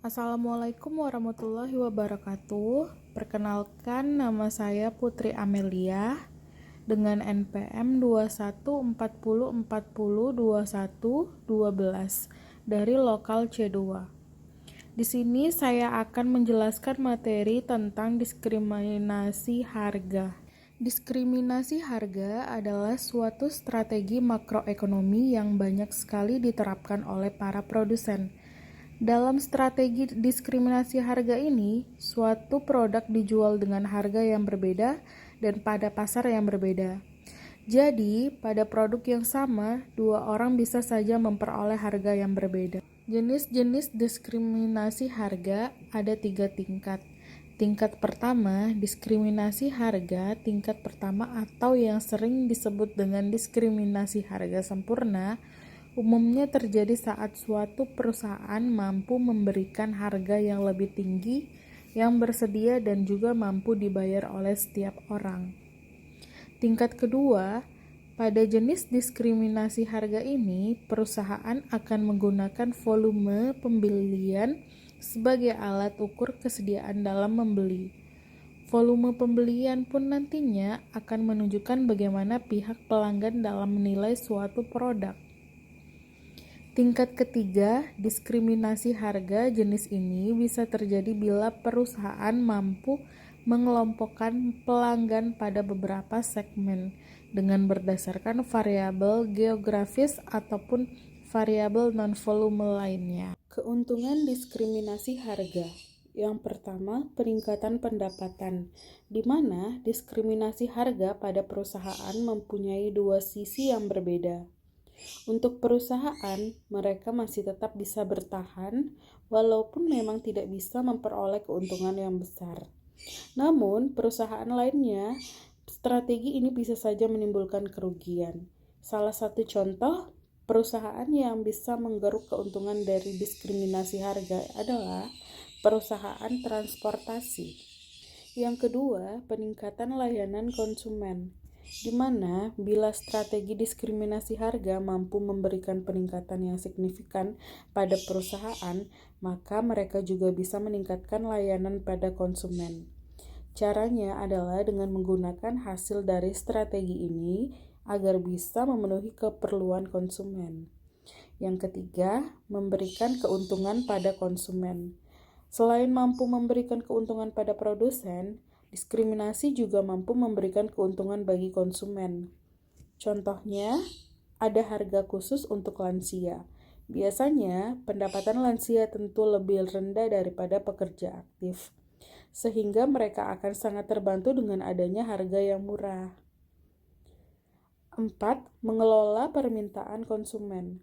Assalamualaikum warahmatullahi wabarakatuh. Perkenalkan, nama saya Putri Amelia dengan NPM 2140402112 dari lokal C2. Di sini saya akan menjelaskan materi tentang diskriminasi harga. Diskriminasi harga adalah suatu strategi makroekonomi yang banyak sekali diterapkan oleh para produsen. Dalam strategi diskriminasi harga ini, suatu produk dijual dengan harga yang berbeda dan pada pasar yang berbeda. Jadi, pada produk yang sama, dua orang bisa saja memperoleh harga yang berbeda. Jenis-jenis diskriminasi harga ada 3 tingkat. Tingkat pertama, diskriminasi harga tingkat pertama atau yang sering disebut dengan diskriminasi harga sempurna, umumnya terjadi saat suatu perusahaan mampu memberikan harga yang lebih tinggi, yang bersedia dan juga mampu dibayar oleh setiap orang. Tingkat kedua, pada jenis diskriminasi harga ini, perusahaan akan menggunakan volume pembelian sebagai alat ukur kesediaan dalam membeli. Volume pembelian pun nantinya akan menunjukkan bagaimana pihak pelanggan dalam menilai suatu produk. Tingkat ketiga, diskriminasi harga jenis ini bisa terjadi bila perusahaan mampu mengelompokkan pelanggan pada beberapa segmen dengan berdasarkan variabel geografis ataupun variabel non-volume lainnya. Keuntungan diskriminasi harga. Yang pertama, peningkatan pendapatan, di mana diskriminasi harga pada perusahaan mempunyai dua sisi yang berbeda. Untuk perusahaan, mereka masih tetap bisa bertahan walaupun memang tidak bisa memperoleh keuntungan yang besar. Namun, perusahaan lainnya, strategi ini bisa saja menimbulkan kerugian. Salah satu contoh perusahaan yang bisa menggeruk keuntungan dari diskriminasi harga adalah perusahaan transportasi. Yang kedua, peningkatan layanan konsumen, di mana bila strategi diskriminasi harga mampu memberikan peningkatan yang signifikan pada perusahaan, maka mereka juga bisa meningkatkan layanan pada konsumen. Caranya adalah dengan menggunakan hasil dari strategi ini agar bisa memenuhi keperluan konsumen. Yang ketiga, memberikan keuntungan pada konsumen. Selain mampu memberikan keuntungan pada produsen, diskriminasi juga mampu memberikan keuntungan bagi konsumen. Contohnya, ada harga khusus untuk lansia. Biasanya, pendapatan lansia tentu lebih rendah daripada pekerja aktif, sehingga mereka akan sangat terbantu dengan adanya harga yang murah. 4. Mengelola permintaan konsumen.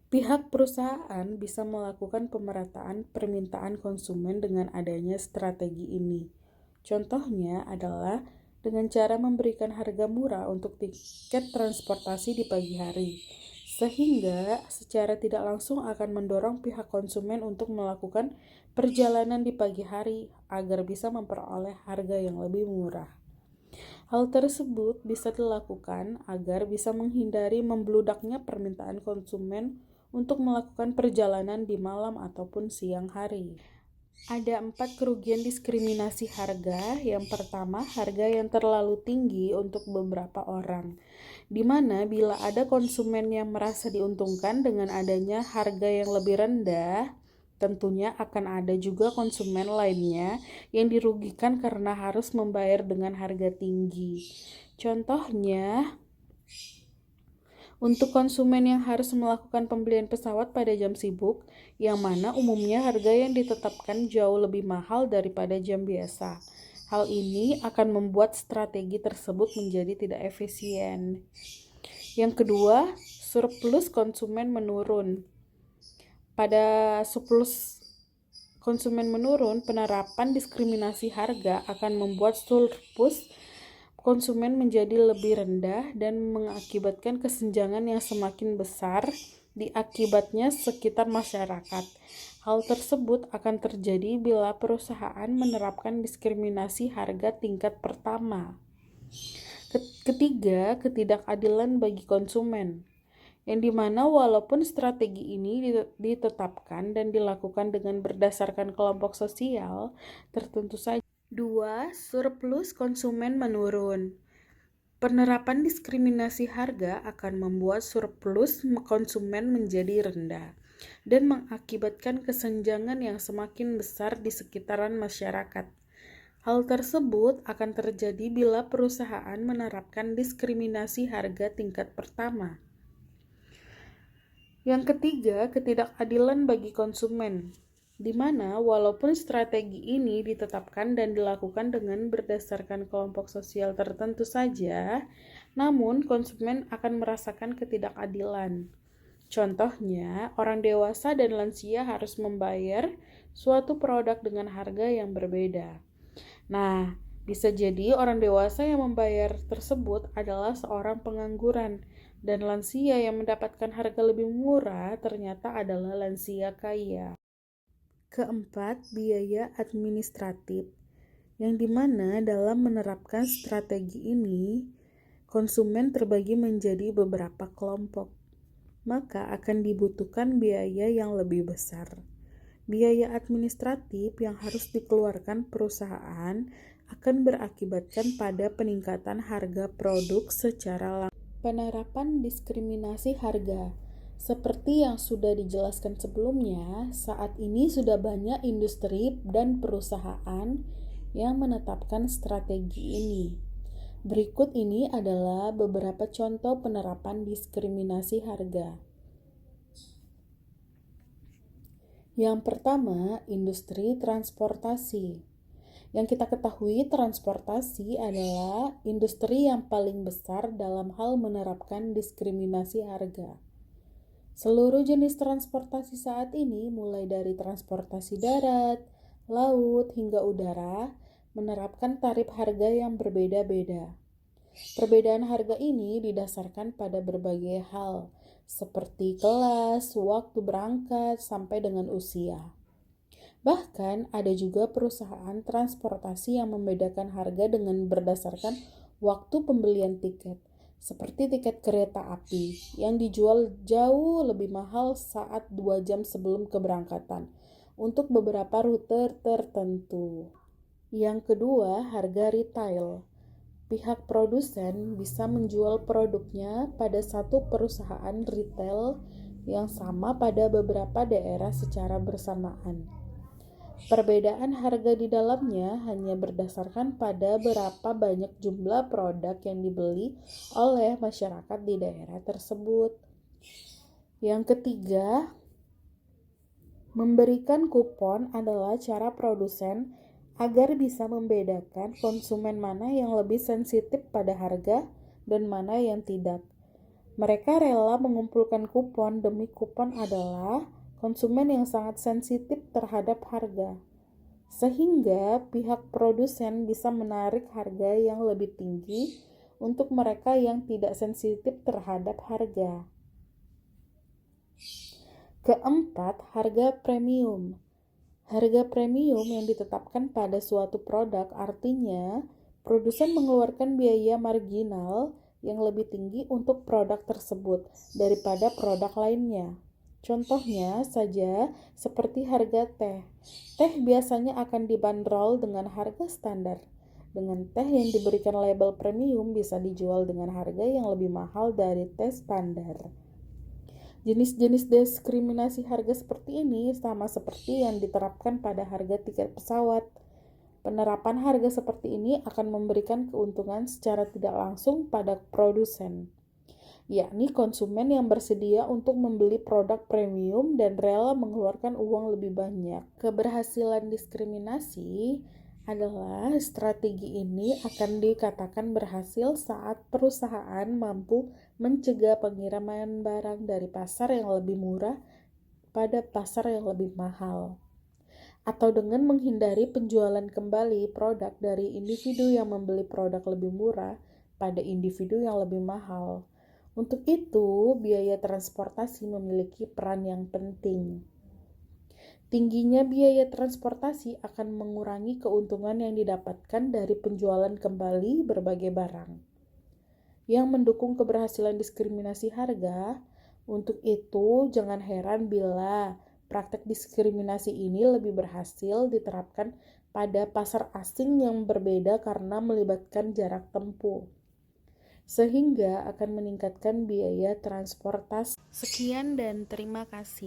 Pihak perusahaan bisa melakukan pemerataan permintaan konsumen dengan adanya strategi ini. Contohnya adalah dengan cara memberikan harga murah untuk tiket transportasi di pagi hari, sehingga secara tidak langsung akan mendorong pihak konsumen untuk melakukan perjalanan di pagi hari agar bisa memperoleh harga yang lebih murah. Hal tersebut bisa dilakukan agar bisa menghindari membludaknya permintaan konsumen untuk melakukan perjalanan di malam ataupun siang hari. Ada 4 kerugian diskriminasi harga. Yang pertama, harga yang terlalu tinggi untuk beberapa orang, di mana bila ada konsumen yang merasa diuntungkan dengan adanya harga yang lebih rendah, tentunya akan ada juga konsumen lainnya yang dirugikan karena harus membayar dengan harga tinggi. Contohnya, untuk konsumen yang harus melakukan pembelian pesawat pada jam sibuk, yang mana umumnya harga yang ditetapkan jauh lebih mahal daripada jam biasa. Hal ini akan membuat strategi tersebut menjadi tidak efisien. Yang kedua, surplus konsumen menurun. Pada surplus konsumen menurun, penerapan diskriminasi harga akan membuat surplus konsumen menjadi lebih rendah dan mengakibatkan kesenjangan yang semakin besar di akibatnya sekitar masyarakat. Hal tersebut akan terjadi bila perusahaan menerapkan diskriminasi harga tingkat pertama. Ketiga, ketidakadilan bagi konsumen. yang dimana walaupun strategi ini ditetapkan dan dilakukan dengan berdasarkan kelompok sosial tertentu saja. 2. Surplus konsumen menurun. Penerapan diskriminasi harga akan membuat surplus konsumen menjadi rendah dan mengakibatkan kesenjangan yang semakin besar di sekitaran masyarakat. Hal tersebut akan terjadi bila perusahaan menerapkan diskriminasi harga tingkat pertama. Yang ketiga, ketidakadilan bagi konsumen, di mana walaupun strategi ini ditetapkan dan dilakukan dengan berdasarkan kelompok sosial tertentu saja, namun konsumen akan merasakan ketidakadilan. Contohnya, orang dewasa dan lansia harus membayar suatu produk dengan harga yang berbeda. Nah, bisa jadi orang dewasa yang membayar tersebut adalah seorang pengangguran, dan lansia yang mendapatkan harga lebih murah ternyata adalah lansia kaya. Keempat, biaya administratif, yang dimana dalam menerapkan strategi ini, konsumen terbagi menjadi beberapa kelompok, maka akan dibutuhkan biaya yang lebih besar. Biaya administratif yang harus dikeluarkan perusahaan akan berakibatkan pada peningkatan harga produk secara langsung. Penerapan diskriminasi harga. Seperti yang sudah dijelaskan sebelumnya, saat ini sudah banyak industri dan perusahaan yang menetapkan strategi ini. Berikut ini adalah beberapa contoh penerapan diskriminasi harga. Yang pertama, industri transportasi. Yang kita ketahui, transportasi adalah industri yang paling besar dalam hal menerapkan diskriminasi harga. Seluruh jenis transportasi saat ini, mulai dari transportasi darat, laut, hingga udara, menerapkan tarif harga yang berbeda-beda. Perbedaan harga ini didasarkan pada berbagai hal, seperti kelas, waktu berangkat, sampai dengan usia. Bahkan ada juga perusahaan transportasi yang membedakan harga dengan berdasarkan waktu pembelian tiket, seperti tiket kereta api yang dijual jauh lebih mahal saat 2 jam sebelum keberangkatan untuk beberapa rute tertentu. Yang kedua, harga retail. Pihak produsen bisa menjual produknya pada satu perusahaan retail yang sama pada beberapa daerah secara bersamaan. Perbedaan harga di dalamnya hanya berdasarkan pada berapa banyak jumlah produk yang dibeli oleh masyarakat di daerah tersebut. Yang ketiga, memberikan kupon adalah cara produsen agar bisa membedakan konsumen mana yang lebih sensitif pada harga dan mana yang tidak. Mereka rela mengumpulkan kupon demi kupon adalah konsumen yang sangat sensitif terhadap harga, sehingga pihak produsen bisa menarik harga yang lebih tinggi untuk mereka yang tidak sensitif terhadap harga. Keempat, harga premium. Harga premium yang ditetapkan pada suatu produk artinya produsen mengeluarkan biaya marginal yang lebih tinggi untuk produk tersebut daripada produk lainnya. Contohnya saja seperti harga teh. Teh biasanya akan dibanderol dengan harga standar. Dengan teh yang diberikan label premium bisa dijual dengan harga yang lebih mahal dari teh standar. Jenis-jenis diskriminasi harga seperti ini sama seperti yang diterapkan pada harga tiket pesawat. Penerapan harga seperti ini akan memberikan keuntungan secara tidak langsung pada produsen, yakni konsumen yang bersedia untuk membeli produk premium dan rela mengeluarkan uang lebih banyak. Keberhasilan diskriminasi adalah strategi ini akan dikatakan berhasil saat perusahaan mampu mencegah pengiriman barang dari pasar yang lebih murah pada pasar yang lebih mahal, atau dengan menghindari penjualan kembali produk dari individu yang membeli produk lebih murah pada individu yang lebih mahal. Untuk itu, biaya transportasi memiliki peran yang penting. Tingginya biaya transportasi akan mengurangi keuntungan yang didapatkan dari penjualan kembali berbagai barang. Yang mendukung keberhasilan diskriminasi harga, Untuk itu, jangan heran bila praktek diskriminasi ini lebih berhasil diterapkan pada pasar asing yang berbeda karena melibatkan jarak tempuh, sehingga akan meningkatkan biaya transportasi. Sekian dan terima kasih.